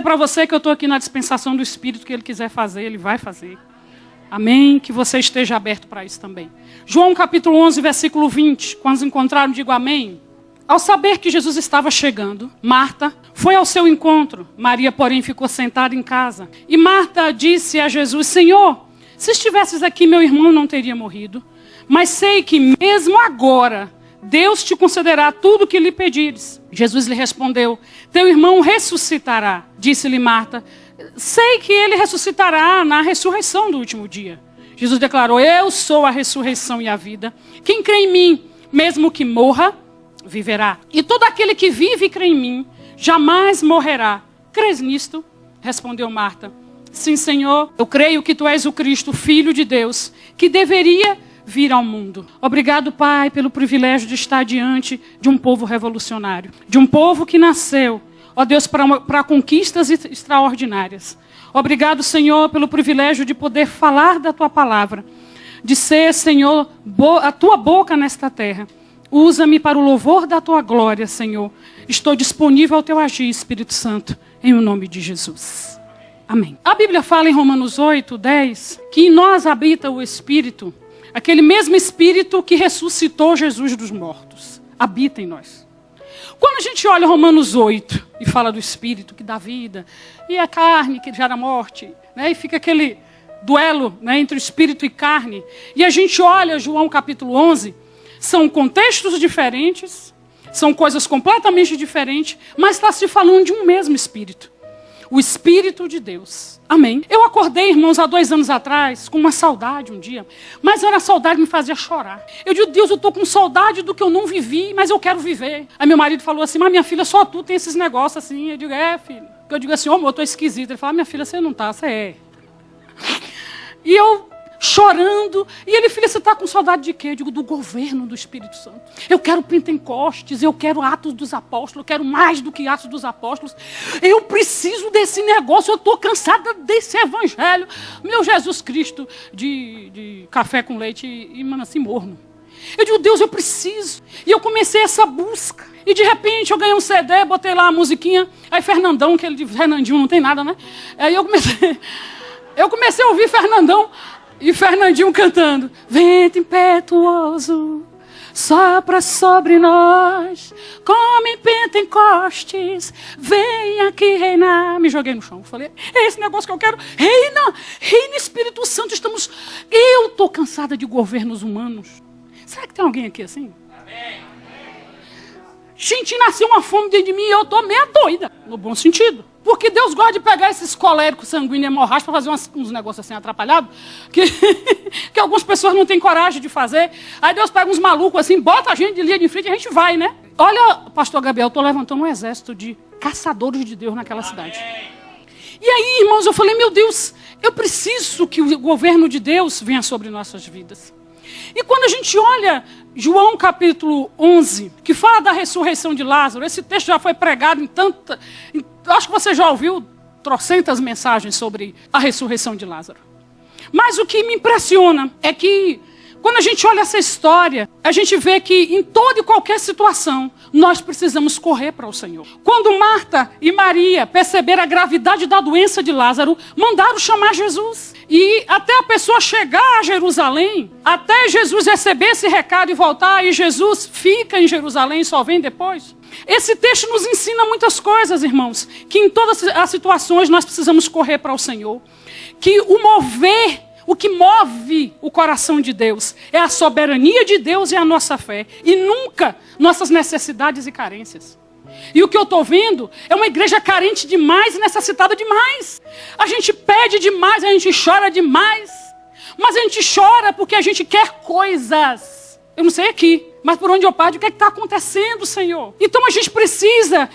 Para você que eu estou aqui na dispensação do Espírito, que Ele quiser fazer, Ele vai fazer. Amém? Que você esteja aberto para isso também. João capítulo 11, versículo 20. Quando os encontraram, digo amém. Ao saber que Jesus estava chegando, Marta foi ao seu encontro. Maria, porém, ficou sentada em casa. E Marta disse a Jesus: Senhor, se estivesses aqui, meu irmão não teria morrido. Mas sei que mesmo agora Deus te concederá tudo o que lhe pedires. Jesus lhe respondeu: teu irmão ressuscitará. Disse-lhe Marta: sei que ele ressuscitará na ressurreição do último dia. Jesus declarou: eu sou a ressurreição e a vida. Quem crê em mim, mesmo que morra, viverá. E todo aquele que vive e crê em mim, jamais morrerá. Crês nisto? Respondeu Marta: sim, Senhor, eu creio que tu és o Cristo, Filho de Deus, que deveria vir ao mundo. Obrigado, Pai, pelo privilégio de estar diante de um povo revolucionário. De um povo que nasceu, ó Deus, para conquistas extraordinárias. Obrigado, Senhor, pelo privilégio de poder falar da tua palavra. De ser, Senhor, a tua boca nesta terra. Usa-me para o louvor da tua glória, Senhor. Estou disponível ao teu agir, Espírito Santo, em nome de Jesus. Amém. A Bíblia fala em Romanos 8, 10, que em nós habita o Espírito, aquele mesmo Espírito que ressuscitou Jesus dos mortos. Habita em nós. Quando a gente olha Romanos 8 e fala do Espírito que dá vida, e a carne que gera morte, né, e fica aquele duelo, né, entre o Espírito e carne, e a gente olha João capítulo 11, são contextos diferentes, são coisas completamente diferentes, mas está se falando de um mesmo Espírito. O Espírito de Deus. Amém. Eu acordei, irmãos, há 2 anos atrás, com uma saudade um dia. Mas era a saudade que me fazia chorar. Eu digo: Deus, eu estou com saudade do que eu não vivi, mas eu quero viver. Aí meu marido falou assim: mas minha filha, só tu tem esses negócios assim. Eu digo: é, filho. Eu digo assim: ô, amor, eu estou esquisita. Ele fala: minha filha, você não está, você é. E eu chorando. E ele: filha, você está com saudade de quê? Eu digo: do governo do Espírito Santo. Eu quero Pentecostes, eu quero Atos dos Apóstolos, eu quero mais do que Atos dos Apóstolos. Eu preciso desse negócio, eu estou cansada desse evangelho. Meu Jesus Cristo de café com leite e mano, assim, morno. Eu digo: Deus, eu preciso. E eu comecei essa busca. E de repente eu ganhei um CD, botei lá a musiquinha. Aí Fernandão, que ele de Fernandinho não tem nada, né? Aí eu comecei a ouvir Fernandão. E Fernandinho cantando: vento impetuoso sopra sobre nós, como em Pentecostes, vem aqui reinar. Me joguei no chão, falei: é esse negócio que eu quero. Reina Espírito Santo. Eu estou cansada de governos humanos. Será que tem alguém aqui assim? Amém. Gente, nasceu uma fome dentro de mim e eu estou meio doida, no bom sentido. Porque Deus gosta de pegar esses coléricos sanguíneos e hemorrágicos para fazer uns negócios assim atrapalhados, que algumas pessoas não têm coragem de fazer. Aí Deus pega uns malucos assim, bota a gente de linha de frente e a gente vai, né? Olha, pastor Gabriel, eu estou levantando um exército de caçadores de Deus naquela cidade. E aí, irmãos, eu falei: meu Deus, eu preciso que o governo de Deus venha sobre nossas vidas. E quando a gente olha João capítulo 11, que fala da ressurreição de Lázaro, esse texto já foi pregado acho que você já ouviu trocentas mensagens sobre a ressurreição de Lázaro. Mas o que me impressiona é que, quando a gente olha essa história, a gente vê que em toda e qualquer situação, nós precisamos correr para o Senhor. Quando Marta e Maria perceberam a gravidade da doença de Lázaro, mandaram chamar Jesus. E até a pessoa chegar a Jerusalém, até Jesus receber esse recado e voltar, e Jesus fica em Jerusalém e só vem depois. Esse texto nos ensina muitas coisas, irmãos, que em todas as situações nós precisamos correr para o Senhor. Que o que move o coração de Deus é a soberania de Deus e a nossa fé, e nunca nossas necessidades e carências. E o que eu estou vendo é uma igreja carente demais e necessitada demais. A gente pede demais, a gente chora demais. Mas a gente chora porque a gente quer coisas. Eu não sei aqui, mas por onde eu paro, o que é que está acontecendo, Senhor? Então a gente precisa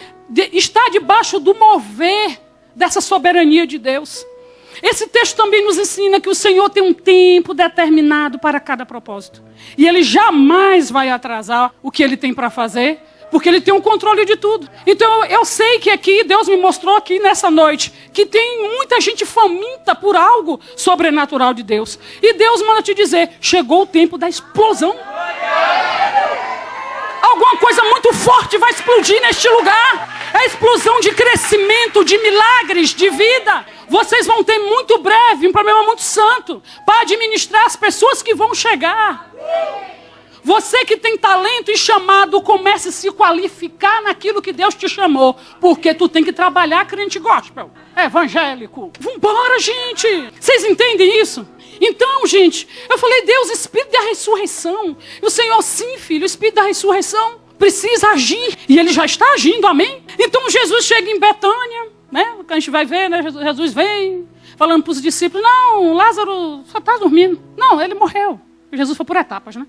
estar debaixo do mover dessa soberania de Deus. Esse texto também nos ensina que o Senhor tem um tempo determinado para cada propósito. E Ele jamais vai atrasar o que Ele tem para fazer, porque Ele tem o controle de tudo. Então eu sei que aqui, Deus me mostrou aqui nessa noite, que tem muita gente faminta por algo sobrenatural de Deus. E Deus manda te dizer: chegou o tempo da explosão. Alguma coisa muito forte vai explodir neste lugar. É explosão de crescimento, de milagres, de vida. Vocês vão ter muito breve um problema muito santo para administrar as pessoas que vão chegar. Você que tem talento e chamado, comece a se qualificar naquilo que Deus te chamou. Porque tu tem que trabalhar crente gospel, evangélico. Vambora, gente. Vocês entendem isso? Então, gente, eu falei, Deus, Espírito da ressurreição. E o Senhor, sim, filho, o Espírito da ressurreição precisa agir. E ele já está agindo, amém? Então, Jesus chega em Betânia, né? A gente vai ver, né? Jesus vem falando para os discípulos, não, Lázaro só está dormindo. Não, ele morreu. Jesus foi por etapas, né?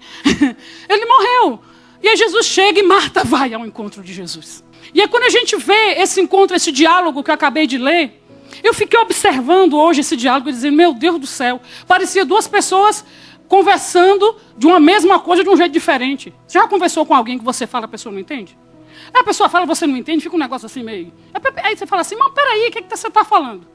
Ele morreu. E aí Jesus chega e Marta vai ao encontro de Jesus. E aí quando a gente vê esse encontro, esse diálogo que eu acabei de ler, eu fiquei observando hoje esse diálogo e dizendo, meu Deus do céu, parecia duas pessoas conversando de uma mesma coisa de um jeito diferente. Você já conversou com alguém que você fala, a pessoa não entende? Aí a pessoa fala, você não entende, fica um negócio assim meio... Aí você fala assim, mas peraí, o que você está falando?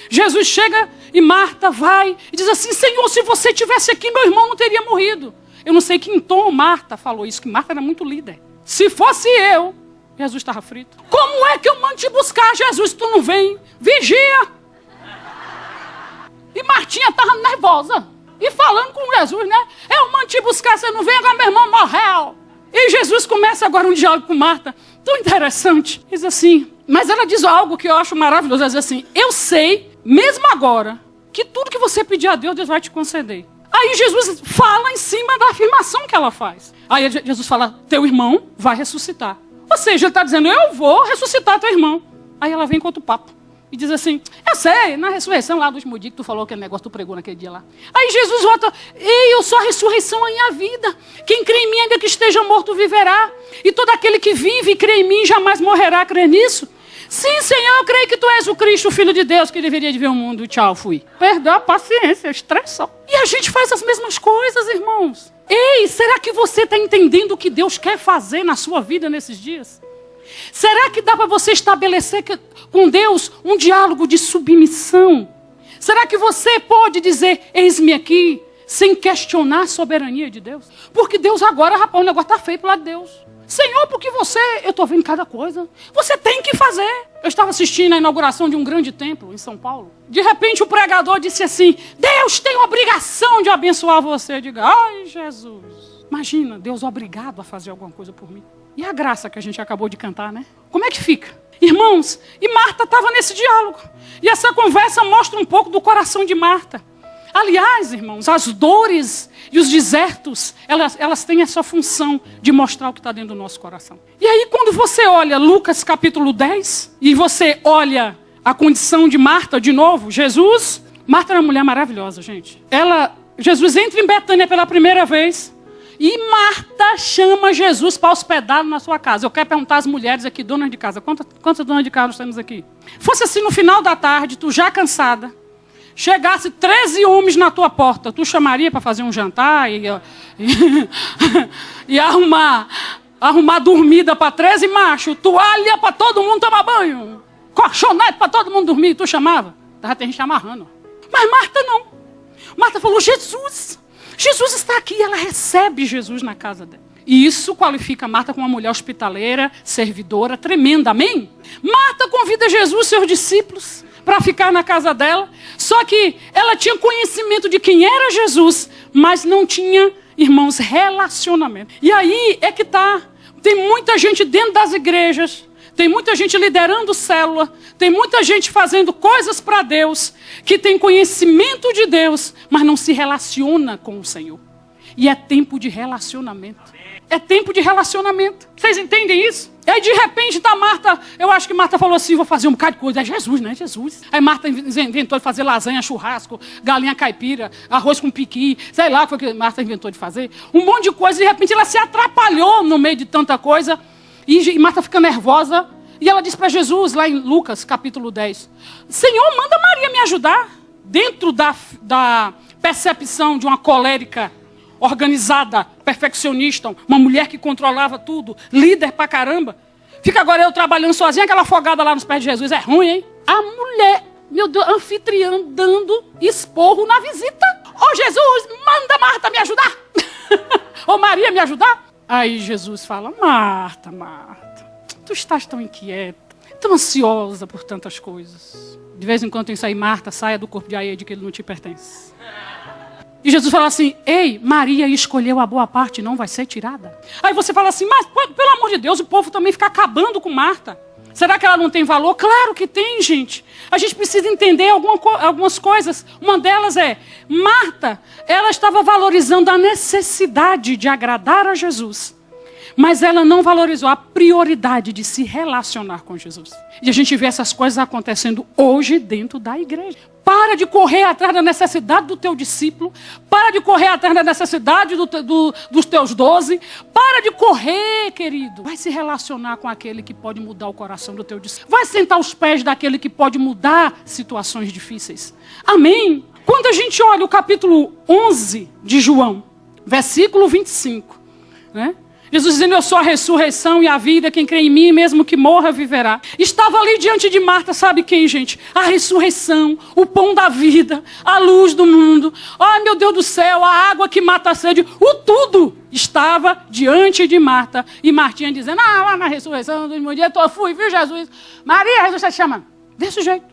Jesus chega e Marta vai e diz assim, Senhor, se você estivesse aqui, meu irmão não teria morrido. Eu não sei que em tom Marta falou isso, que Marta era muito líder. Se fosse eu, Jesus estava frito. Como é que eu mando te buscar, Jesus, tu não vem? Vigia. E Martinha estava nervosa e falando com Jesus, né? Eu mando te buscar, você não vem, agora meu irmão morreu. E Jesus começa agora um diálogo com Marta, tão interessante. Diz assim, mas ela diz algo que eu acho maravilhoso. Ela diz assim, eu sei, mesmo agora, que tudo que você pedir a Deus, Deus vai te conceder. Aí Jesus fala em cima da afirmação que ela faz. Aí Jesus fala, teu irmão vai ressuscitar. Ou seja, ele está dizendo, eu vou ressuscitar teu irmão. Aí ela vem com outro papo. E diz assim, eu sei, na ressurreição lá do último dia que tu falou aquele negócio, tu pregou naquele dia lá. Aí Jesus volta, ei, eu sou a ressurreição e a vida. Quem crê em mim, ainda que esteja morto, viverá. E todo aquele que vive e crê em mim, jamais morrerá. Crê nisso? Sim, Senhor, eu creio que tu és o Cristo, o Filho de Deus, que deveria de ver o mundo. Tchau, fui. Perdão, paciência, estressou. E a gente faz as mesmas coisas, irmãos. Ei, será que você está entendendo o que Deus quer fazer na sua vida nesses dias? Será que dá para você estabelecer com Deus um diálogo de submissão? Será que você pode dizer, eis-me aqui, sem questionar a soberania de Deus? Porque Deus agora, rapaz, o negócio está feio para lado de Deus. Senhor, porque eu estou vendo cada coisa. Você tem que fazer. Eu estava assistindo a inauguração de um grande templo em São Paulo. De repente o pregador disse assim, Deus tem obrigação de abençoar você. Eu digo, ai Jesus. Imagina, Deus obrigado a fazer alguma coisa por mim. E a graça que a gente acabou de cantar, né? Como é que fica? Irmãos, e Marta estava nesse diálogo. E essa conversa mostra um pouco do coração de Marta. Aliás, irmãos, as dores e os desertos, elas têm essa função de mostrar o que está dentro do nosso coração. E aí, quando você olha Lucas capítulo 10, e você olha a condição de Marta de novo, Marta era uma mulher maravilhosa, gente. Jesus entra em Betânia pela primeira vez, e Marta chama Jesus para hospedá-lo na sua casa. Eu quero perguntar às mulheres aqui, donas de casa, quantas donas de casa nós temos aqui? Fosse assim no final da tarde, tu já cansada, chegasse 13 homens na tua porta, tu chamaria para fazer um jantar e arrumar dormida para 13 machos, toalha para todo mundo tomar banho, colchonete para todo mundo dormir, tu chamava? Tava tem gente amarrando. Mas Marta não. Marta falou, Jesus está aqui, ela recebe Jesus na casa dela. E isso qualifica Marta como uma mulher hospitaleira, servidora, tremenda, amém? Marta convida Jesus, seus discípulos, para ficar na casa dela. Só que ela tinha conhecimento de quem era Jesus, mas não tinha, irmãos, relacionamento. E aí é que tá. Tem muita gente dentro das igrejas, tem muita gente liderando célula, tem muita gente fazendo coisas para Deus, que tem conhecimento de Deus, mas não se relaciona com o Senhor. E é tempo de relacionamento. É tempo de relacionamento. Vocês entendem isso? E aí de repente tá Marta, eu acho que Marta falou assim, vou fazer um bocado de coisa. É Jesus, né? Jesus. Aí Marta inventou de fazer lasanha, churrasco, galinha caipira, arroz com piqui, sei lá o que foi que Marta inventou de fazer. Um monte de coisa, e de repente ela se atrapalhou no meio de tanta coisa. E Marta fica nervosa. E ela diz para Jesus, lá em Lucas capítulo 10, Senhor, manda Maria me ajudar. Dentro da percepção de uma colérica organizada, perfeccionista, uma mulher que controlava tudo, líder pra caramba. Fica agora eu trabalhando sozinha, aquela afogada lá nos pés de Jesus. É ruim, hein? A mulher, meu Deus, anfitriã dando esporro na visita. Ô Jesus, manda Marta me ajudar. Ô Maria me ajudar. Aí Jesus fala, Marta, tu estás tão inquieta. tão ansiosa por tantas coisas. De vez em quando tem que sair, Marta, saia do corpo de Aede, que ele não te pertence. E Jesus fala assim, ei, Maria escolheu a boa parte, não vai ser tirada. Aí você fala assim, mas pelo amor de Deus, o povo também fica acabando com Marta. Será que ela não tem valor? Claro que tem, gente. A gente precisa entender algumas coisas. Uma delas é, Marta, ela estava valorizando a necessidade de agradar a Jesus. Mas ela não valorizou a prioridade de se relacionar com Jesus. E a gente vê essas coisas acontecendo hoje dentro da igreja. Para de correr atrás da necessidade do teu discípulo. Para de correr atrás da necessidade dos teus 12. Para de correr, querido. Vai se relacionar com aquele que pode mudar o coração do teu discípulo. Vai sentar aos pés daquele que pode mudar situações difíceis. Amém? Quando a gente olha o capítulo 11 de João, versículo 25, né? Jesus dizendo, eu sou a ressurreição e a vida, quem crê em mim, mesmo que morra, viverá. Estava ali diante de Marta, sabe quem, gente? A ressurreição, o pão da vida, a luz do mundo. Ai, meu Deus do céu, a água que mata a sede, o tudo estava diante de Marta. E Martinha dizendo, lá na ressurreição do último dia, eu fui, viu, Jesus? Maria, Jesus está te chamando. Desse jeito.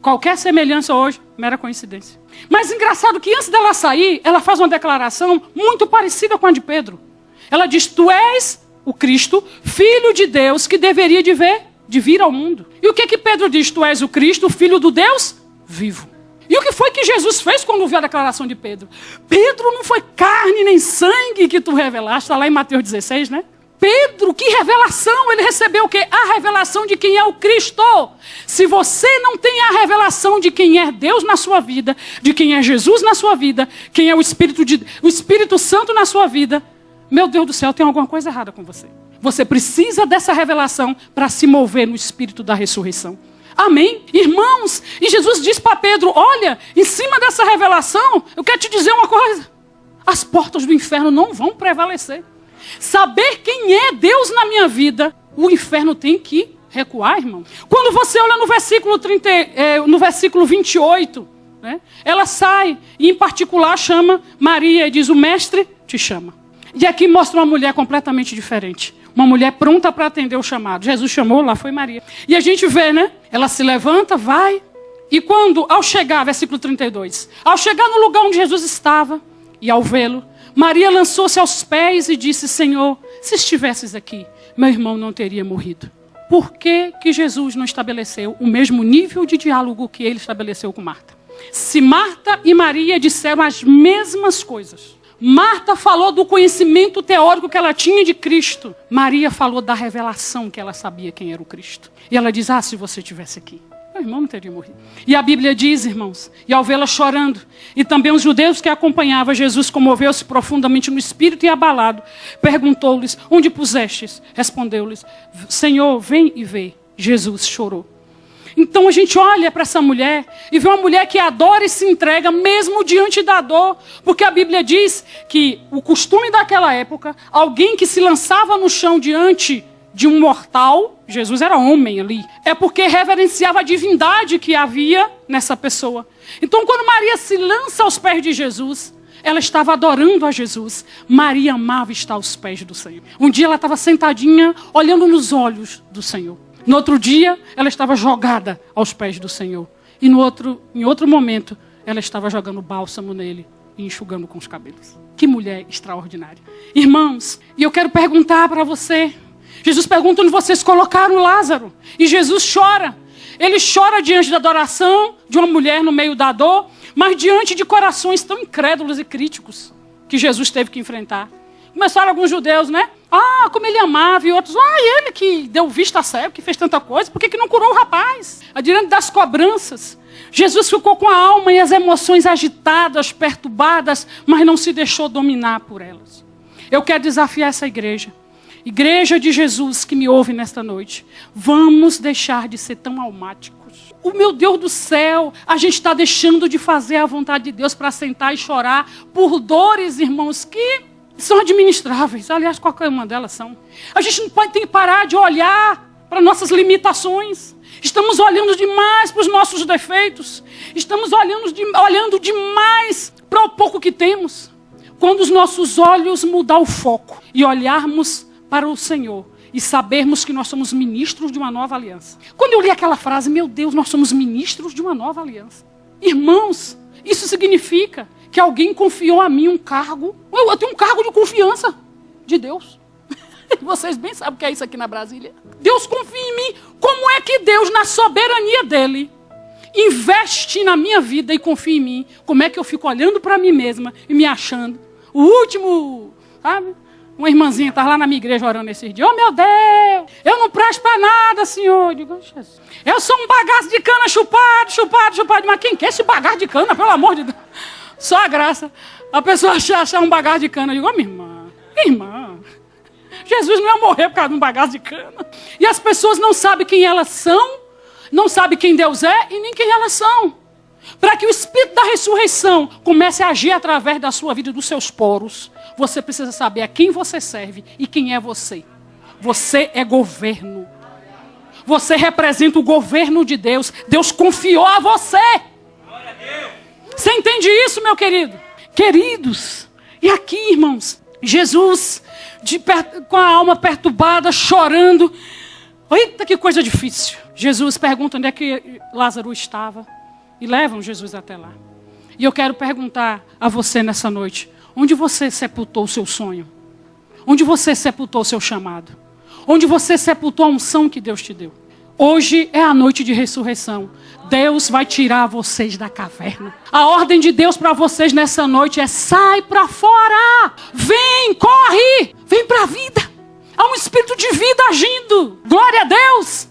Qualquer semelhança hoje, mera coincidência. Mas engraçado que antes dela sair, ela faz uma declaração muito parecida com a de Pedro. Ela diz, tu és o Cristo, Filho de Deus, que deveria de vir ao mundo. E o que Pedro diz? Tu és o Cristo, Filho do Deus vivo. E o que foi que Jesus fez quando ouviu a declaração de Pedro? Pedro, não foi carne nem sangue que tu revelaste, está lá em Mateus 16, né? Pedro, que revelação, ele recebeu o quê? A revelação de quem é o Cristo. Se você não tem a revelação de quem é Deus na sua vida, de quem é Jesus na sua vida, quem é o Espírito Santo na sua vida, meu Deus do céu, tem alguma coisa errada com você. Você precisa dessa revelação para se mover no espírito da ressurreição. Amém? Irmãos, e Jesus diz para Pedro, olha, em cima dessa revelação, eu quero te dizer uma coisa. As portas do inferno não vão prevalecer. Saber quem é Deus na minha vida, o inferno tem que recuar, irmão. Quando você olha no versículo 28, né, ela sai e em particular chama Maria e diz, o mestre te chama. E aqui mostra uma mulher completamente diferente. Uma mulher pronta para atender o chamado. Jesus chamou, lá foi Maria. E a gente vê, né? Ela se levanta, vai. E quando, ao chegar, versículo 32. Ao chegar no lugar onde Jesus estava, e ao vê-lo, Maria lançou-se aos pés e disse, Senhor, se estivesses aqui, meu irmão não teria morrido. Por que Jesus não estabeleceu o mesmo nível de diálogo que ele estabeleceu com Marta? Se Marta e Maria disseram as mesmas coisas, Marta falou do conhecimento teórico que ela tinha de Cristo. Maria falou da revelação que ela sabia quem era o Cristo. E ela diz, se você estivesse aqui, meu irmão não teria morrido. E a Bíblia diz, irmãos, e ao vê-la chorando, e também os judeus que acompanhavam Jesus comoveu-se profundamente no espírito e abalado, perguntou-lhes, onde pusestes? Respondeu-lhes, Senhor, vem e vê. Jesus chorou. Então a gente olha para essa mulher e vê uma mulher que adora e se entrega mesmo diante da dor. Porque a Bíblia diz que o costume daquela época, alguém que se lançava no chão diante de um mortal, Jesus era homem ali, é porque reverenciava a divindade que havia nessa pessoa. Então quando Maria se lança aos pés de Jesus, ela estava adorando a Jesus. Maria amava estar aos pés do Senhor. Um dia ela estava sentadinha, olhando nos olhos do Senhor. No outro dia, ela estava jogada aos pés do Senhor. E em outro momento, ela estava jogando bálsamo nele e enxugando com os cabelos. Que mulher extraordinária. Irmãos, e eu quero perguntar para você. Jesus pergunta onde vocês colocaram Lázaro. E Jesus chora. Ele chora diante da adoração de uma mulher no meio da dor, mas diante de corações tão incrédulos e críticos que Jesus teve que enfrentar. Começaram alguns judeus, né? Como ele amava, e outros, ele que deu vista cego, que fez tanta coisa, por que não curou o rapaz? Diante das cobranças. Jesus ficou com a alma e as emoções agitadas, perturbadas, mas não se deixou dominar por elas. Eu quero desafiar essa igreja. Igreja de Jesus que me ouve nesta noite. Vamos deixar de ser tão almáticos. O meu Deus do céu, a gente está deixando de fazer a vontade de Deus para sentar e chorar por dores, irmãos, que são administráveis. Aliás, qualquer uma delas são. A gente não tem que parar de olhar para nossas limitações. Estamos olhando demais para os nossos defeitos. Estamos olhando demais para o pouco que temos. Quando os nossos olhos mudar o foco e olharmos para o Senhor e sabermos que nós somos ministros de uma nova aliança. Quando eu li aquela frase, meu Deus, nós somos ministros de uma nova aliança. Irmãos, isso significa que alguém confiou a mim um cargo. Eu tenho um cargo de confiança de Deus. Vocês bem sabem o que é isso aqui na Brasília. Deus confia em mim. Como é que Deus, na soberania dele, investe na minha vida e confia em mim? Como é que eu fico olhando para mim mesma e me achando? O último, sabe? Uma irmãzinha estava lá na minha igreja orando esses dias. Oh, meu Deus, eu não presto para nada, Senhor. Eu digo, Jesus, eu sou um bagaço de cana chupado. Mas quem quer esse bagaço de cana, pelo amor de Deus? Só a graça. A pessoa achar um bagaço de cana. Eu digo, oh, minha irmã, Jesus não ia morrer por causa de um bagaço de cana. E as pessoas não sabem quem elas são, não sabem quem Deus é e nem quem elas são. Para que o Espírito da ressurreição comece a agir através da sua vida, dos seus poros, você precisa saber a quem você serve e quem é você. Você é governo. Você representa o governo de Deus. Deus confiou a você. Você entende isso, meu querido? Queridos, e aqui, irmãos, Jesus, com a alma perturbada, chorando. Eita, que coisa difícil. Jesus pergunta onde é que Lázaro estava. E levam Jesus até lá. E eu quero perguntar a você nessa noite. Onde você sepultou o seu sonho? Onde você sepultou o seu chamado? Onde você sepultou a unção que Deus te deu? Hoje é a noite de ressurreição. Deus vai tirar vocês da caverna. A ordem de Deus para vocês nessa noite é: sai para fora. Vem, corre. Vem para a vida. Há um espírito de vida agindo. Glória a Deus.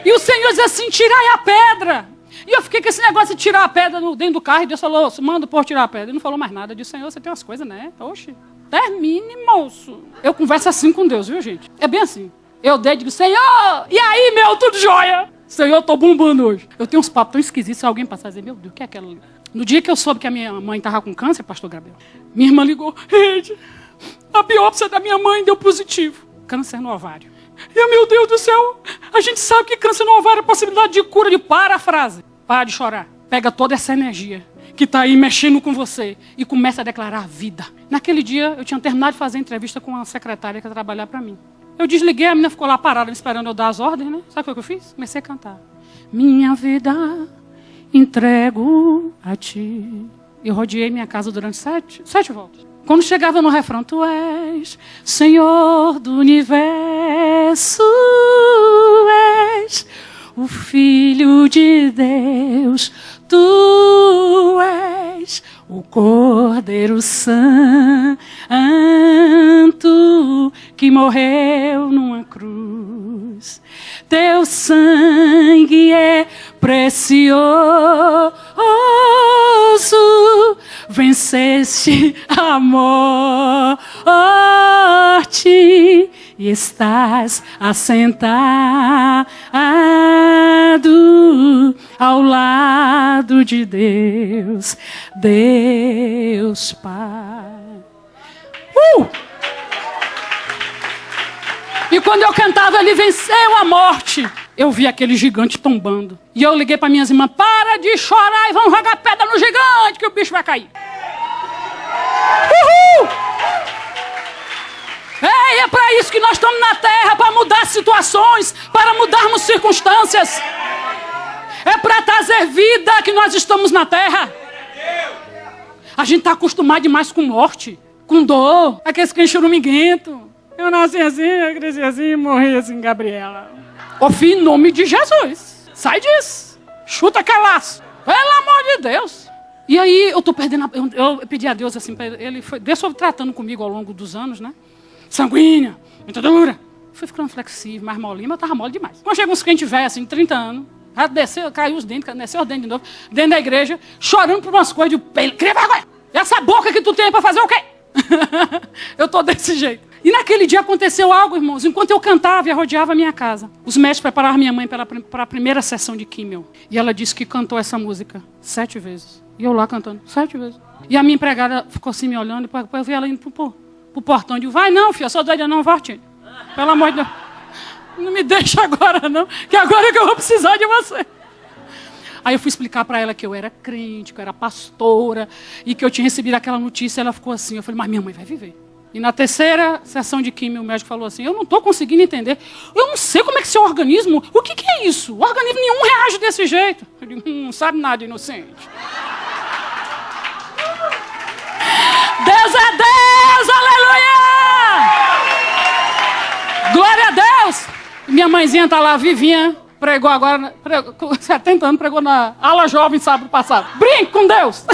E o Senhor diz assim: tirai a pedra. E eu fiquei com esse negócio de tirar a pedra dentro do carro. E Deus falou: manda o povo tirar a pedra. Ele não falou mais nada. Eu disse: Senhor, você tem umas coisas, né? Oxe, termine, moço. Eu converso assim com Deus, viu, gente? É bem assim. Eu dei e digo: Senhor, e aí, meu, tudo jóia? Senhor, eu tô bombando hoje. Eu tenho uns papos tão esquisitos. Se alguém passar e dizer: meu Deus, o que é aquela ali? No dia que eu soube que a minha mãe estava com câncer, pastor Gabriel, minha irmã ligou: Rede, a biópsia da minha mãe deu positivo. Câncer no ovário. E, meu Deus do céu, a gente sabe que câncer no ovário é possibilidade de cura, de parafrase. Para de chorar. Pega toda essa energia que está aí mexendo com você e começa a declarar vida. Naquele dia, eu tinha terminado de fazer entrevista com uma secretária que ia trabalhar para mim. Eu desliguei, a menina ficou lá parada, me esperando eu dar as ordens, né? Sabe o que eu fiz? Comecei a cantar. Minha vida entrego a ti. Eu rodeei minha casa durante sete voltas. Quando chegava no refrão: tu és Senhor do universo, és o Filho de Deus, tu és o Cordeiro Santo que morreu numa cruz. Teu sangue é precioso, venceste a morte e estás assentado ao lado de Deus, Deus Pai. E quando eu cantava, ele venceu a morte. Eu vi aquele gigante tombando. E eu liguei para minhas irmãs: para de chorar e vamos jogar pedra no gigante que o bicho vai cair. Uhul! É para isso que nós estamos na terra, para mudar situações, para mudarmos circunstâncias. É para trazer vida que nós estamos na terra. A gente está acostumado demais com morte, com dor, aqueles que é choruminguento. Eu nasci assim, eu cresci assim, morri assim, Gabriela. Ô filho, em nome de Jesus, sai disso. Chuta calaço. Pelo amor de Deus. E aí eu tô perdendo, eu pedi a Deus assim, Deus foi tratando comigo ao longo dos anos, né? Sanguínea, muito dura. Fui ficando flexível, mais molinha, mas eu tava mole demais. Quando chega uns crentes velhos, assim, 30 anos, já desceu, caiu os dentes, desceu os dentes de novo, dentro da igreja, chorando por umas coisas de pele. Cria vergonha. E essa boca que tu tem pra fazer o quê? Eu tô desse jeito. E naquele dia aconteceu algo, irmãos. Enquanto eu cantava e rodeava a minha casa, os médicos prepararam minha mãe para a primeira sessão de químio. E ela disse que cantou essa música 7 vezes. E eu lá cantando 7 vezes. E a minha empregada ficou assim me olhando. E depois eu vi ela indo pro portão. Eu digo: vai não, filha, eu sou doida não, Vartinho. Pelo amor de Deus. Não me deixa agora não, que agora é que eu vou precisar de você. Aí eu fui explicar para ela que eu era crente, que eu era pastora, e que eu tinha recebido aquela notícia. Ela ficou assim. Eu falei: mas minha mãe vai viver. E na terceira sessão de químio, o médico falou assim, eu não estou conseguindo entender. Eu não sei como é que seu organismo... O que é isso? O organismo nenhum reage desse jeito. Eu digo, não sabe nada, inocente. Deus é Deus! Aleluia! Glória a Deus! Minha mãezinha está lá, vivinha, pregou agora, com 70 anos, pregou na ala jovem sábado passado. Brinque com Deus!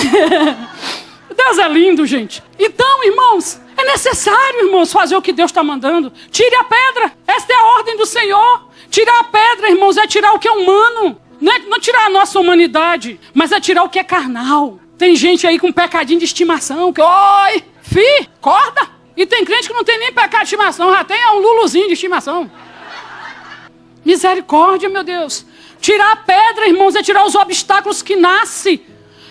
Deus é lindo, gente. Então, irmãos, é necessário, irmãos, fazer o que Deus está mandando. Tire a pedra. Esta é a ordem do Senhor. Tirar a pedra, irmãos, é tirar o que é humano. Não tirar a nossa humanidade, mas é tirar o que é carnal. Tem gente aí com pecadinho de estimação, que, oi, corda. E tem crente que não tem nem pecado de estimação, já tem um luluzinho de estimação. Misericórdia, meu Deus. Tirar a pedra, irmãos, é tirar os obstáculos que nascem.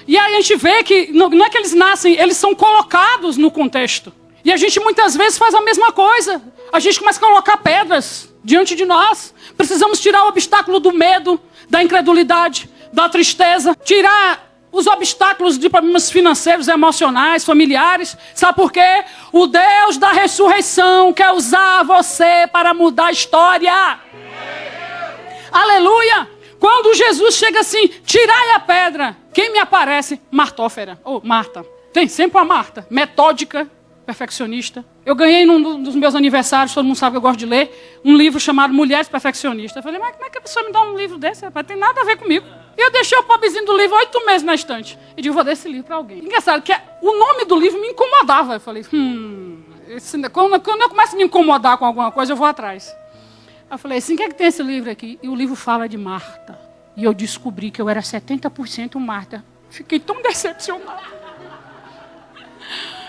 E aí a gente vê que não é que eles nascem, eles são colocados no contexto. E a gente muitas vezes faz a mesma coisa. A gente começa a colocar pedras diante de nós. Precisamos tirar o obstáculo do medo, da incredulidade, da tristeza. Tirar os obstáculos de problemas financeiros, emocionais, familiares. Sabe por quê? O Deus da ressurreição quer usar você para mudar a história. Aleluia! Quando Jesus chega assim, tirai a pedra, quem me aparece? Martófera, ou Marta. Tem sempre uma Marta, metódica, perfeccionista. Eu ganhei num dos meus aniversários, todo mundo sabe que eu gosto de ler, um livro chamado Mulheres Perfeccionistas. Eu falei, mas como é que a pessoa me dá um livro desse? Rapaz, tem nada a ver comigo. E eu deixei o pobrezinho do livro 8 meses na estante. E digo, vou dar esse livro para alguém. Engraçado que o nome do livro me incomodava. Eu falei, quando eu começo a me incomodar com alguma coisa, eu vou atrás. Eu falei assim, o que é que tem esse livro aqui? E o livro fala de Marta. E eu descobri que eu era 70% Marta. Fiquei tão decepcionada.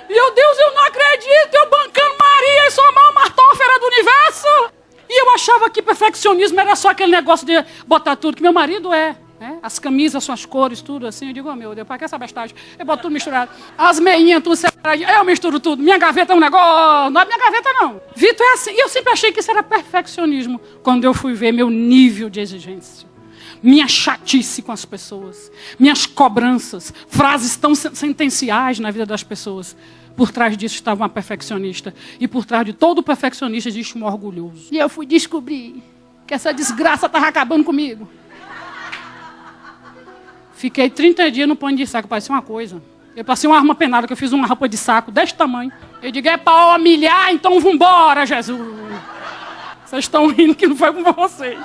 Meu Deus, eu não acredito, eu bancando Maria e sou a maior martófera do universo. E eu achava que perfeccionismo era só aquele negócio de botar tudo, que meu marido é. Né? As camisas, suas cores, tudo assim. Eu digo, oh, meu Deus, para que essa bestagem? Eu boto tudo misturado. As meinhas, tudo separado. Eu misturo tudo. Minha gaveta é um negócio. Não é minha gaveta, não. Vitor é assim. E eu sempre achei que isso era perfeccionismo. Quando eu fui ver meu nível de exigência. Minha chatice com as pessoas. Minhas cobranças. Frases tão sentenciais na vida das pessoas. Por trás disso estava uma perfeccionista. E por trás de todo perfeccionista existe um orgulhoso. E eu fui descobrir que essa desgraça estava acabando comigo. Fiquei 30 dias no pano de saco, parecia uma coisa. Eu passei uma arma penada, que eu fiz uma roupa de saco deste tamanho. Eu digo, é para humilhar, então vambora, Jesus. Vocês estão rindo que não foi com vocês.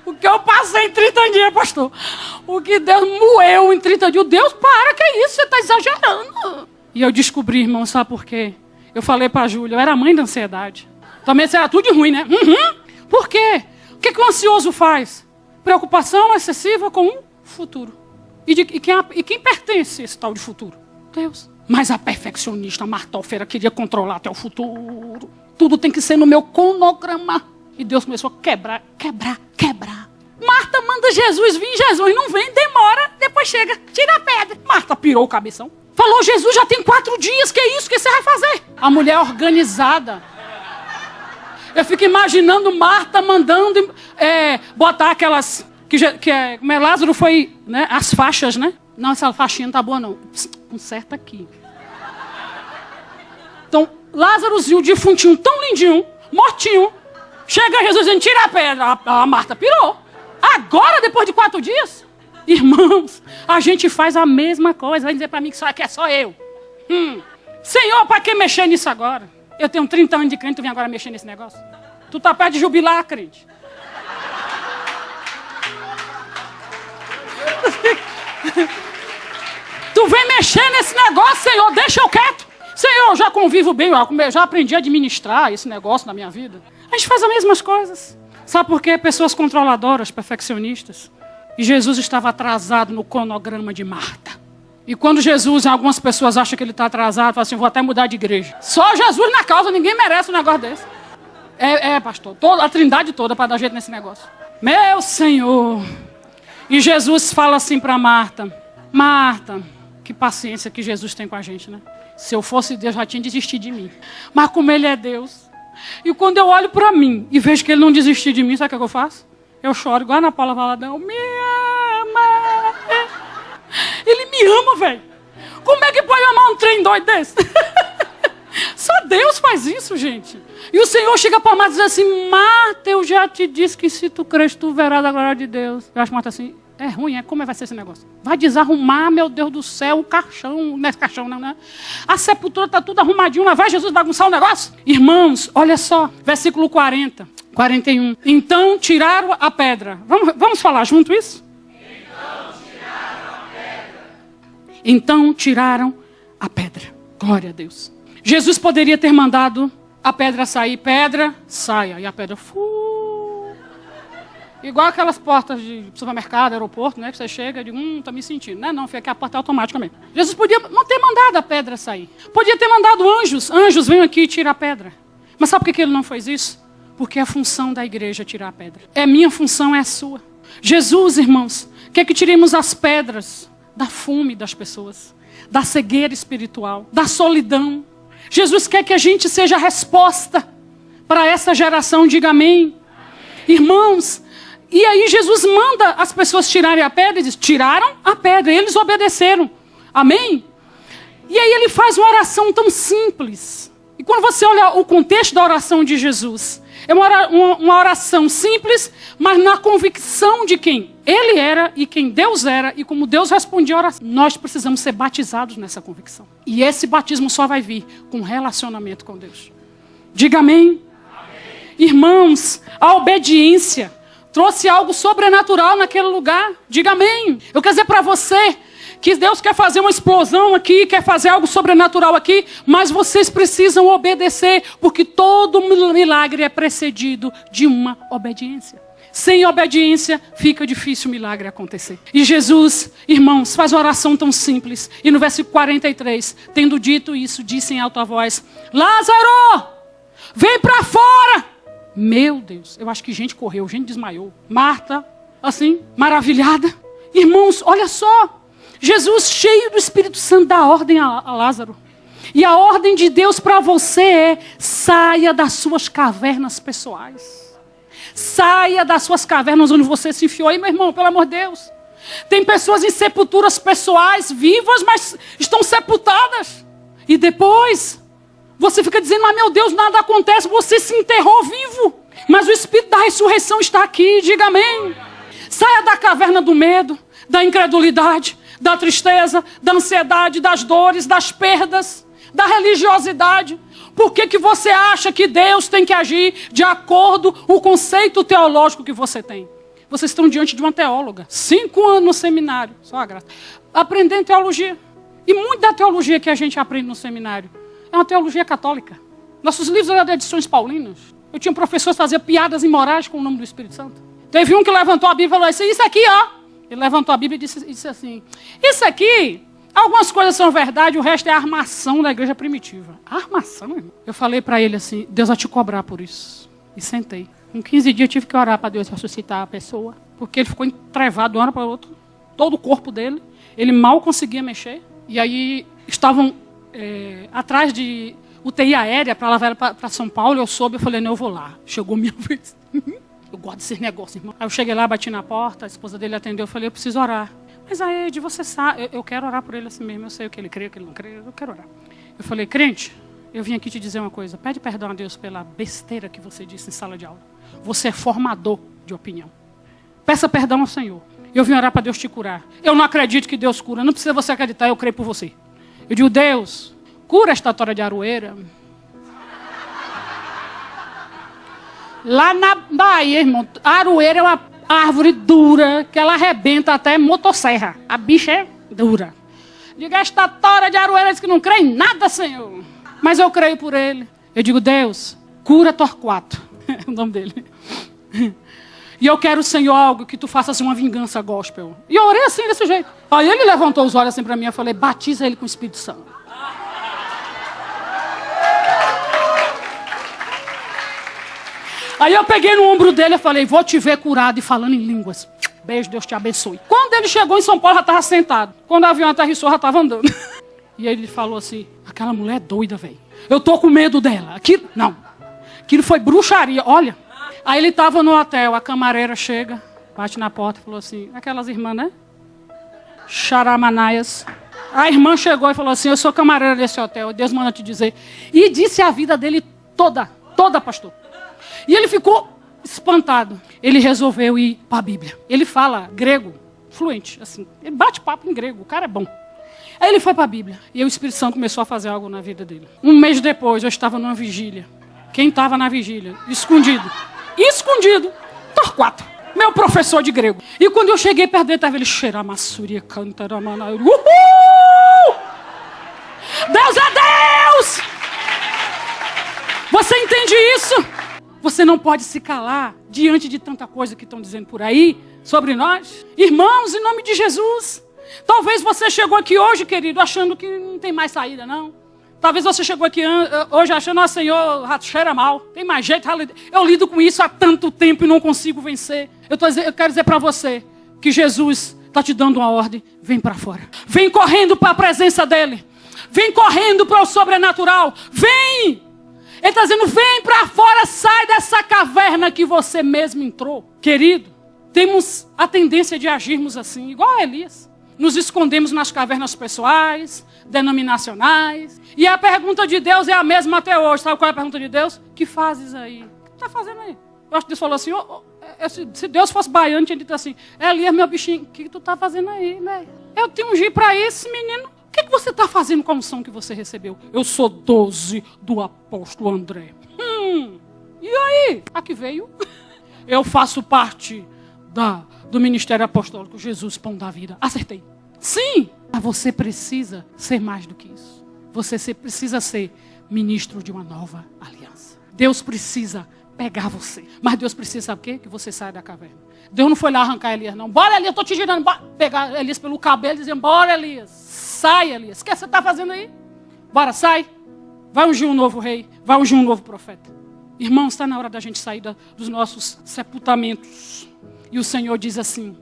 O que eu passei em 30 dias, pastor. O que Deus moeu em 30 dias. Deus, para, que é isso? Você está exagerando. E eu descobri, irmão, sabe por quê? Eu falei para a Júlia, eu era mãe da ansiedade. Também isso era tudo de ruim, né? Por quê? O que o ansioso faz? Preocupação excessiva com o futuro. E quem pertence a esse tal de futuro? Deus. Mas a perfeccionista, a martófera, queria controlar até o futuro. Tudo tem que ser no meu cronograma. E Deus começou a quebrar. Marta manda Jesus vir, Jesus não vem, demora, depois chega, tira a pedra. Marta pirou o cabeção. Falou, Jesus já tem 4 dias, que é isso que você vai fazer? A mulher organizada. Eu fico imaginando Marta mandando botar aquelas... como é, Lázaro foi, né, as faixas, né? Não, essa faixinha não tá boa, não. Conserta aqui. Então, Lázarozinho, defuntinho, tão lindinho, mortinho. Chega Jesus dizendo, tira a pedra. A Marta pirou. Agora, depois de 4 dias? Irmãos, a gente faz a mesma coisa. Vai dizer para mim que só é só eu. Senhor, para que mexer nisso agora? Eu tenho 30 anos de crente, tu vem agora mexer nesse negócio? Tu tá perto de jubilar, crente. Tu vem mexer nesse negócio, Senhor, deixa eu quieto. Senhor, eu já convivo bem, eu já aprendi a administrar esse negócio na minha vida. A gente faz as mesmas coisas. Sabe por quê? Pessoas controladoras, perfeccionistas. E Jesus estava atrasado no cronograma de Marta. E quando Jesus, algumas pessoas acham que ele está atrasado, falam assim, vou até mudar de igreja. Só Jesus na causa, ninguém merece um negócio desse. Pastor, a trindade toda para dar jeito nesse negócio. Meu Senhor. E Jesus fala assim para Marta. Marta, que paciência que Jesus tem com a gente, né? Se eu fosse Deus, já tinha desistido de mim. Mas como Ele é Deus. E quando eu olho para mim e vejo que Ele não desistiu de mim, sabe o que eu faço? Eu choro igual a Ana Paula Valadão. Me ama. Ele me ama, velho. Como é que pode amar um trem doido desse? Deus faz isso, gente. E o Senhor chega para Marta e diz assim, Marta, eu já te disse que se tu crês, tu verás a glória de Deus. Eu acho Marta assim, é ruim, como vai ser esse negócio? Vai desarrumar, meu Deus do céu, o caixão, não é caixão não, né? A sepultura está tudo arrumadinho, lá vai Jesus bagunçar o negócio? Irmãos, olha só, versículo 40, 41. Então tiraram a pedra. Vamos falar junto isso? Então tiraram a pedra. Glória a Deus. Jesus poderia ter mandado a pedra sair. Pedra, saia. E a pedra, igual aquelas portas de supermercado, aeroporto, né? Que você chega e diz, tô me sentindo. Não, foi aqui a porta automática mesmo. Jesus podia não ter mandado a pedra sair. Podia ter mandado anjos. Anjos, venham aqui e tirar a pedra. Mas sabe por que ele não fez isso? Porque é a função da igreja tirar a pedra. É minha função, é a sua. Jesus, irmãos, quer que tiremos as pedras da fome das pessoas, da cegueira espiritual, da solidão. Jesus quer que a gente seja a resposta para essa geração. Diga amém. Irmãos, e aí Jesus manda as pessoas tirarem a pedra e diz, tiraram a pedra, eles obedeceram. Amém? E aí ele faz uma oração tão simples. E quando você olha o contexto da oração de Jesus, é uma oração simples, mas na convicção de quem ele era e quem Deus era e como Deus respondia a oração. Nós precisamos ser batizados nessa convicção. E esse batismo só vai vir com relacionamento com Deus. Diga amém. Amém. Irmãos, a obediência trouxe algo sobrenatural naquele lugar. Diga amém. Eu quero dizer para você que Deus quer fazer uma explosão aqui, quer fazer algo sobrenatural aqui, mas vocês precisam obedecer, porque todo milagre é precedido de uma obediência. Sem obediência, fica difícil o milagre acontecer. E Jesus, irmãos, faz uma oração tão simples. E no versículo 43, tendo dito isso, disse em alta voz, Lázaro, vem para fora. Meu Deus, eu acho que gente correu, gente desmaiou. Marta, assim, maravilhada. Irmãos, olha só. Jesus, cheio do Espírito Santo, dá ordem a Lázaro. E a ordem de Deus para você é, saia das suas cavernas pessoais. Saia das suas cavernas onde você se enfiou. Aí, meu irmão, pelo amor de Deus. Tem pessoas em sepulturas pessoais, vivas, mas estão sepultadas. E depois, você fica dizendo, mas meu Deus, nada acontece. Você se enterrou vivo. Mas o Espírito da ressurreição está aqui, diga amém. Saia da caverna do medo, da incredulidade, da tristeza, da ansiedade, das dores, das perdas, da religiosidade. Por que você acha que Deus tem que agir de acordo com o conceito teológico que você tem? Vocês estão diante de uma teóloga. 5 anos no seminário, só a graça. Aprendendo teologia. E muito da teologia que a gente aprende no seminário é uma teologia católica. Nossos livros eram de edições paulinas. Eu tinha um professor que fazia piadas imorais com o nome do Espírito Santo. Teve um que levantou a Bíblia e falou assim, isso aqui, ó. Ele levantou a Bíblia e disse assim, isso aqui, algumas coisas são verdade, o resto é a armação da igreja primitiva. Armação, irmão? Eu falei para ele assim, Deus vai te cobrar por isso. E sentei. Com 15 dias eu tive que orar para Deus ressuscitar a pessoa, porque ele ficou entrevado de uma hora para outra, todo o corpo dele, ele mal conseguia mexer. E aí estavam atrás de UTI aérea para levar para São Paulo, eu soube, eu falei, não, eu vou lá. Chegou minha vez. Eu gosto desses negócios, irmão. Aí eu cheguei lá, bati na porta, a esposa dele atendeu, eu falei, eu preciso orar. Mas aí, Ed, você sabe, eu quero orar por ele assim mesmo, eu sei o que ele crê, o que ele não crê, eu quero orar. Eu falei, crente, eu vim aqui te dizer uma coisa, pede perdão a Deus pela besteira que você disse em sala de aula. Você é formador de opinião. Peça perdão ao Senhor. Eu vim orar para Deus te curar. Eu não acredito que Deus cura, não precisa você acreditar, eu creio por você. Eu digo, Deus, cura esta tora de Aroeira. Lá na Bahia, irmão, a aroeira é uma árvore dura, que ela arrebenta até motosserra. A bicha é dura. Diga, esta tora de aroeira diz que não crê em nada, Senhor. Mas eu creio por ele. Eu digo, Deus, cura Torquato. É o nome dele. E eu quero, Senhor, algo que tu faças assim, uma vingança gospel. E eu orei assim, desse jeito. Aí ele levantou os olhos assim para mim, eu falei, batiza ele com o Espírito Santo. Aí eu peguei no ombro dele e falei, vou te ver curado e falando em línguas. Beijo, Deus te abençoe. Quando ele chegou em São Paulo, já estava sentado. Quando o avião aterrissou, já estava andando. E aí ele falou assim, aquela mulher é doida, velho. Eu tô com medo dela. Aquilo foi bruxaria, olha. Aí ele estava no hotel, a camareira chega, bate na porta e falou assim, aquelas irmãs, né? Charamanaias. A irmã chegou e falou assim, eu sou camareira desse hotel, Deus manda te dizer. E disse a vida dele toda, pastor. E ele ficou espantado. Ele resolveu ir para a Bíblia. Ele fala grego, fluente, assim. Ele bate papo em grego, o cara é bom. Aí ele foi para a Bíblia. E o Espírito Santo começou a fazer algo na vida dele. Um mês depois, eu estava numa vigília. Quem estava na vigília? Escondido. Torquato. Meu professor de grego. E quando eu cheguei perto dele, estava ele xeramassuri, cantaramana. Uhul! Deus é Deus! Você entende isso? Você não pode se calar diante de tanta coisa que estão dizendo por aí sobre nós. Irmãos, em nome de Jesus. Talvez você chegou aqui hoje, querido, achando que não tem mais saída, não. Talvez você chegou aqui hoje achando, Senhor, cheira mal, tem mais jeito. Eu lido com isso há tanto tempo e não consigo vencer. Eu quero dizer para você que Jesus está te dando uma ordem. Vem para fora. Vem correndo para a presença dEle. Vem correndo para o sobrenatural. Vem! Ele está dizendo, vem para fora, sai dessa caverna que você mesmo entrou. Querido, temos a tendência de agirmos assim, igual a Elias. Nos escondemos nas cavernas pessoais, denominacionais. E a pergunta de Deus é a mesma até hoje. Sabe qual é a pergunta de Deus? Que fazes aí? O que tu está fazendo aí? Eu acho que Deus falou assim, se Deus fosse baiano, tinha dito assim, Elias, meu bichinho, o que tu está fazendo aí, né? Eu te ungi para esse menino. O que você está fazendo com a unção que você recebeu? Eu sou 12 do apóstolo André. E aí? Aqui veio. Eu faço parte do ministério apostólico Jesus, Pão da Vida. Acertei. Sim, mas você precisa ser mais do que isso. Você precisa ser ministro de uma nova aliança. Deus precisa pegar você. Mas Deus precisa, sabe o quê? Que você saia da caverna. Deus não foi lá arrancar Elias, não. Bora, Elias, eu estou te girando. Bora. Pegar Elias pelo cabelo e dizer, bora, Elias. Sai, Elias. O que você está fazendo aí? Bora, sai. Vai ungir um novo rei. Vai ungir um novo profeta. Irmãos, está na hora da gente sair dos nossos sepultamentos. E o Senhor diz assim,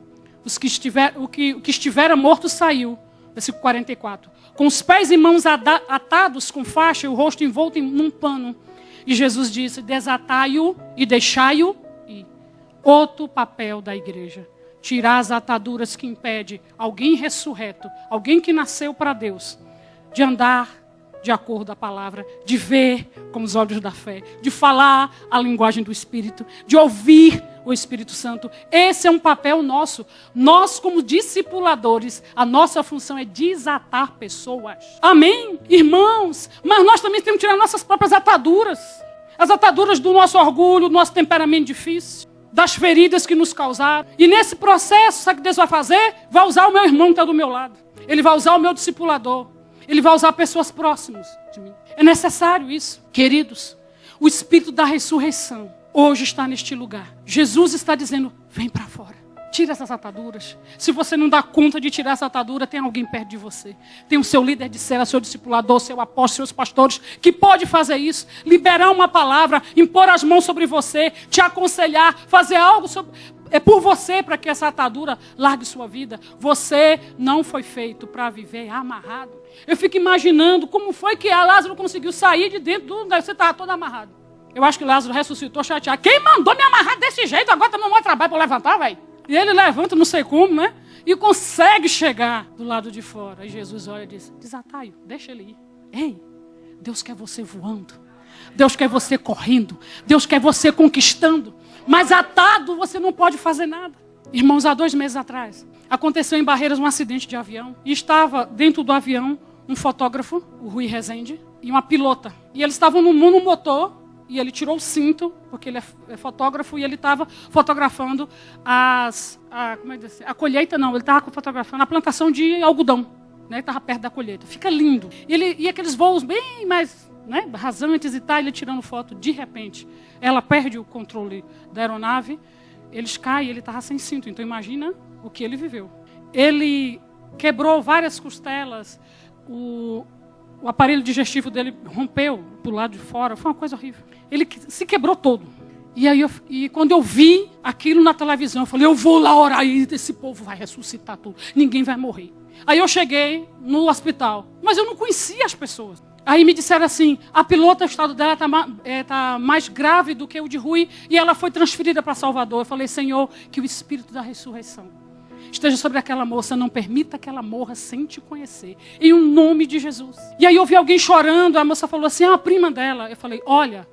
o que estivera morto saiu. Versículo 44. Com os pés e mãos atados com faixa e o rosto envolto num pano. E Jesus disse, desatai-o e deixai-o ir. Outro papel da igreja. Tirar as ataduras que impedem alguém ressurreto, alguém que nasceu para Deus, de andar de acordo com a palavra, de ver com os olhos da fé, de falar a linguagem do Espírito, de ouvir o Espírito Santo. Esse é um papel nosso. Nós, como discipuladores, a nossa função é desatar pessoas. Amém? Irmãos, mas nós também temos que tirar nossas próprias ataduras. As ataduras do nosso orgulho, do nosso temperamento difícil, das feridas que nos causaram. E nesse processo, sabe o que Deus vai fazer? Vai usar o meu irmão que está do meu lado. Ele vai usar o meu discipulador. Ele vai usar pessoas próximas de mim. É necessário isso. Queridos, o Espírito da ressurreição hoje está neste lugar. Jesus está dizendo, vem para fora. Tira essas ataduras. Se você não dá conta de tirar essa atadura, tem alguém perto de você. Tem o seu líder de cela, seu discipulador, seu apóstolo, seus pastores, que pode fazer isso. Liberar uma palavra, impor as mãos sobre você, te aconselhar, fazer algo por você, para que essa atadura largue sua vida. Você não foi feito para viver amarrado. Eu fico imaginando como foi que Lázaro conseguiu sair de dentro do... Você estava todo amarrado. Eu acho que Lázaro ressuscitou chateado. Quem mandou me amarrar desse jeito? Agora está no maior trabalho para levantar, velho. E ele levanta, não sei como, né? E consegue chegar do lado de fora. E Jesus olha e diz, desatai-o, deixa ele ir. Ei, Deus quer você voando. Deus quer você correndo. Deus quer você conquistando. Mas atado você não pode fazer nada. Irmãos, há 2 meses atrás, aconteceu em Barreiras um acidente de avião. E estava dentro do avião um fotógrafo, o Rui Rezende, e uma pilota. E eles estavam no motor. E ele tirou o cinto, porque ele é fotógrafo, e ele estava fotografando a colheita, não, ele estava fotografando a plantação de algodão. Né, ele estava perto da colheita. Fica lindo. E aqueles voos bem mais, né, rasantes e tal, ele tirando foto. De repente, ela perde o controle da aeronave, eles caem, ele estava sem cinto. Então imagina o que ele viveu. Ele quebrou várias costelas, o aparelho digestivo dele rompeu do lado de fora. Foi uma coisa horrível. Ele se quebrou todo. E quando eu vi aquilo na televisão, eu falei, eu vou lá orar e esse povo vai ressuscitar tudo. Ninguém vai morrer. Aí eu cheguei no hospital, mas eu não conhecia as pessoas. Aí me disseram assim, a pilota, o estado dela está mais grave do que o de Rui, e ela foi transferida para Salvador. Eu falei, Senhor, que o Espírito da ressurreição esteja sobre aquela moça. Não permita que ela morra sem te conhecer. Em um nome de Jesus. E aí eu vi alguém chorando. A moça falou assim, a prima dela. Eu falei, olha,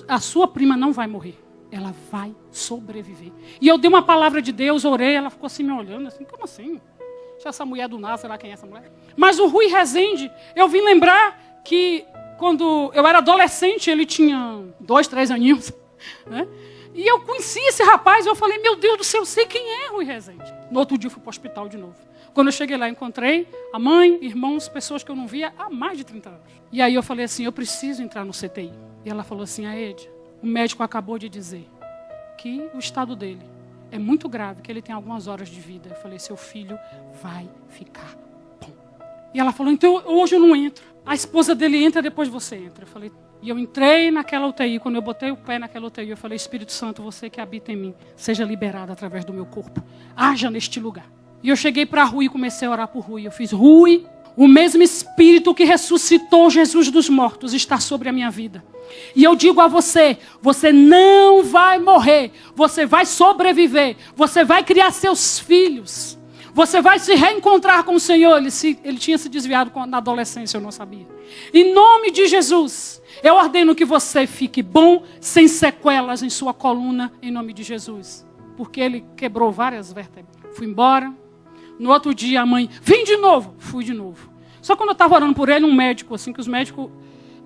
a sua prima não vai morrer. Ela vai sobreviver. E eu dei uma palavra de Deus, orei. Ela ficou assim me olhando. Assim, como assim? Deixa essa mulher do nada, sei lá quem é essa mulher. Mas o Rui Rezende, eu vim lembrar que quando eu era adolescente, ele tinha 2, 3 aninhos, né? E eu conheci esse rapaz, e eu falei, meu Deus do céu, eu sei quem é Rui Rezende. No outro dia eu fui para o hospital de novo. Quando eu cheguei lá, encontrei a mãe, irmãos, pessoas que eu não via há mais de 30 anos. E aí eu falei assim, eu preciso entrar no CTI. E ela falou assim, Aede, o médico acabou de dizer que o estado dele é muito grave, que ele tem algumas horas de vida. Eu falei, seu filho vai ficar bom. E ela falou, então hoje eu não entro. A esposa dele entra, depois você entra. Eu falei, e eu entrei naquela UTI. Quando eu botei o pé naquela UTI, eu falei, Espírito Santo, você que habita em mim, seja liberado através do meu corpo. Haja neste lugar. E eu cheguei para Rui e comecei a orar por Rui. Eu fiz, Rui, o mesmo Espírito que ressuscitou Jesus dos mortos está sobre a minha vida. E eu digo a você, você não vai morrer, você vai sobreviver, você vai criar seus filhos, você vai se reencontrar com o Senhor. Ele tinha se desviado na adolescência, eu não sabia. Em nome de Jesus, eu ordeno que você fique bom, sem sequelas em sua coluna, em nome de Jesus. Porque ele quebrou várias vértebras. Fui embora. No outro dia a mãe, vem de novo. Fui de novo. Só quando eu estava orando por ele, um médico, assim, que os médicos...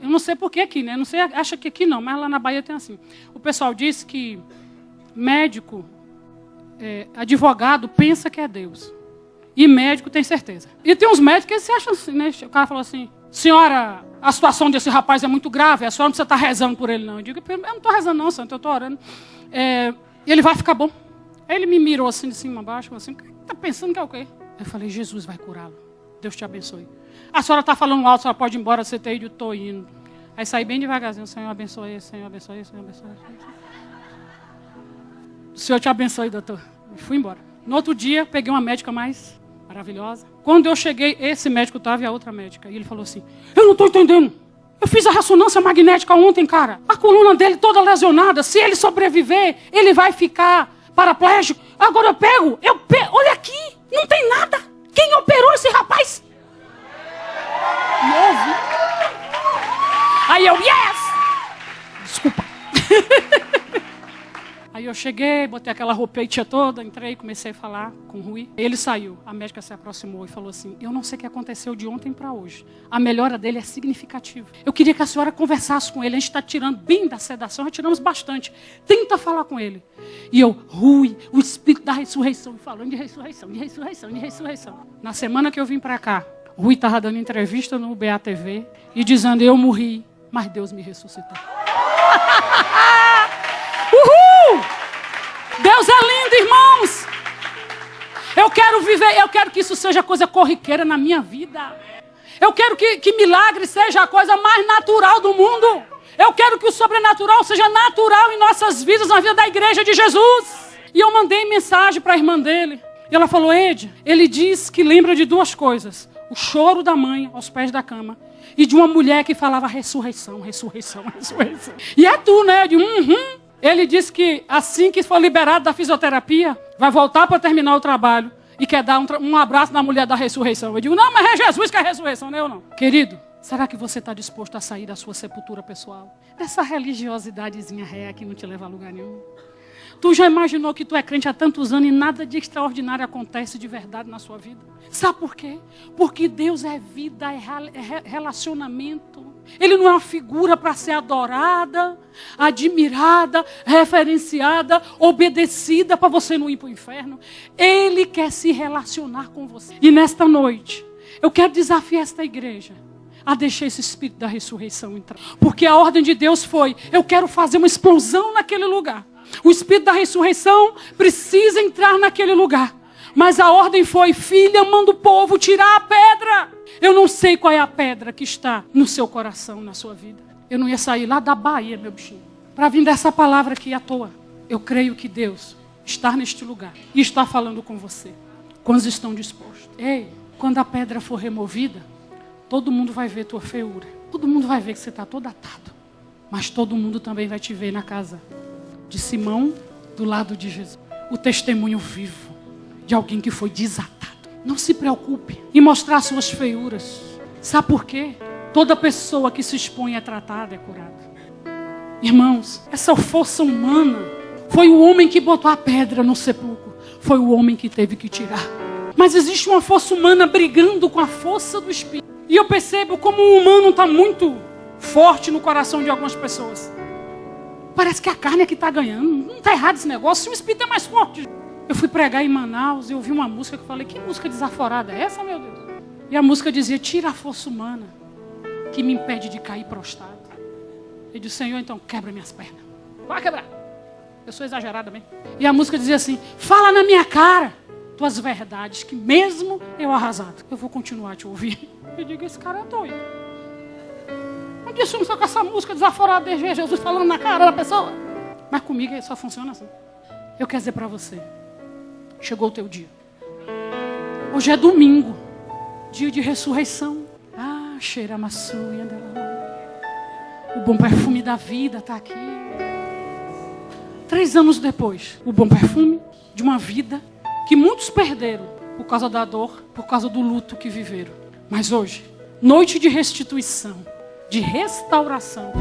Eu não sei por que aqui, né? Não sei, acha que aqui não, mas lá na Bahia tem assim. O pessoal diz que médico, advogado, pensa que é Deus. E médico tem certeza. E tem uns médicos que se acham assim, né? O cara falou assim, senhora, a situação desse rapaz é muito grave, a senhora não precisa estar rezando por ele, não. Eu digo, eu não estou rezando não, santo, eu estou orando. Ele vai ficar bom. Aí ele me mirou assim, de cima a baixo, assim, está pensando que é o quê? Eu falei, Jesus vai curá-lo. Deus te abençoe. A senhora está falando alto, a senhora pode ir embora, você tem ido, eu estou indo. Aí saí bem devagarzinho, Senhor abençoe, Senhor abençoe, Senhor abençoe. O Senhor te abençoe, doutor. E fui embora. No outro dia, peguei uma médica mais maravilhosa. Quando eu cheguei, esse médico estava e a outra médica. E ele falou assim, eu não estou entendendo. Eu fiz a ressonância magnética ontem, cara. A coluna dele toda lesionada. Se ele sobreviver, ele vai ficar paraplégico. Agora eu pego, olha aqui, não tem nada. Quem operou esse rapaz? Novo. Aí eu, yes! Desculpa. Aí eu cheguei, botei aquela roupeitinha toda, entrei, comecei a falar com o Rui. Ele saiu, a médica se aproximou e falou assim, eu não sei o que aconteceu de ontem para hoje. A melhora dele é significativa. Eu queria que a senhora conversasse com ele. A gente está tirando bem da sedação, retiramos bastante. Tenta falar com ele. E eu, Rui, o Espírito da ressurreição, falando de ressurreição, de ressurreição, de ressurreição. Na semana que eu vim para cá, o Rui estava dando entrevista no BATV e dizendo, eu morri, mas Deus me ressuscitou. Uhul! Deus é lindo, irmãos. Eu quero viver, eu quero que isso seja coisa corriqueira na minha vida. Eu quero que milagre seja a coisa mais natural do mundo. Eu quero que o sobrenatural seja natural em nossas vidas, na vida da igreja de Jesus. E eu mandei mensagem para a irmã dele. E ela falou, Ed, ele diz que lembra de duas coisas. O choro da mãe aos pés da cama. E de uma mulher que falava ressurreição, ressurreição, ressurreição. E é tu, né? De Ele disse que assim que for liberado da fisioterapia, vai voltar para terminar o trabalho e quer dar um abraço na mulher da ressurreição. Eu digo, não, mas é Jesus que é a ressurreição, não é eu não. Querido, será que você está disposto a sair da sua sepultura pessoal? Dessa religiosidadezinha ré que não te leva a lugar nenhum? Tu já imaginou que tu é crente há tantos anos e nada de extraordinário acontece de verdade na sua vida? Sabe por quê? Porque Deus é vida, é relacionamento. Ele não é uma figura para ser adorada, admirada, referenciada, obedecida para você não ir para o inferno. Ele quer se relacionar com você. E nesta noite, eu quero desafiar esta igreja a deixar esse Espírito da ressurreição entrar. Porque a ordem de Deus foi, eu quero fazer uma explosão naquele lugar. O Espírito da ressurreição precisa entrar naquele lugar. Mas a ordem foi, filha, manda o povo tirar a pedra. Eu não sei qual é a pedra que está no seu coração, na sua vida. Eu não ia sair lá da Bahia, meu bichinho, para vir dessa palavra aqui à toa. Eu creio que Deus está neste lugar e está falando com você. Quantos estão dispostos? Ei, quando a pedra for removida, todo mundo vai ver tua feiura. Todo mundo vai ver que você está todo atado. Mas todo mundo também vai te ver na casa de Simão, do lado de Jesus. O testemunho vivo de alguém que foi desatado. Não se preocupe em mostrar suas feiuras. Sabe por quê? Toda pessoa que se expõe é tratada, é curada. Irmãos, essa força humana foi o homem que botou a pedra no sepulcro. Foi o homem que teve que tirar. Mas existe uma força humana brigando com a força do Espírito. E eu percebo como o humano está muito forte no coração de algumas pessoas. Parece que a carne é que está ganhando. Não está errado esse negócio, o Espírito é mais forte. Eu fui pregar em Manaus e ouvi uma música que eu falei, que música desaforada é essa, meu Deus? E a música dizia, tira a força humana que me impede de cair prostrado. Eu disse, Senhor, então quebra minhas pernas. Vai quebrar. Eu sou exagerada mesmo. E a música dizia assim, fala na minha cara tuas verdades, que mesmo eu arrasado, eu vou continuar a te ouvir. Eu digo, esse cara é doido. Não disse só com essa música desaforada de Jesus falando na cara da pessoa. Mas comigo só funciona assim. Eu quero dizer para você, chegou o teu dia. Hoje é domingo, dia de ressurreição. Ah, cheira maçu e andela. O bom perfume da vida está aqui. 3 anos depois, o bom perfume de uma vida que muitos perderam por causa da dor, por causa do luto que viveram. Mas hoje, noite de restituição, de restauração.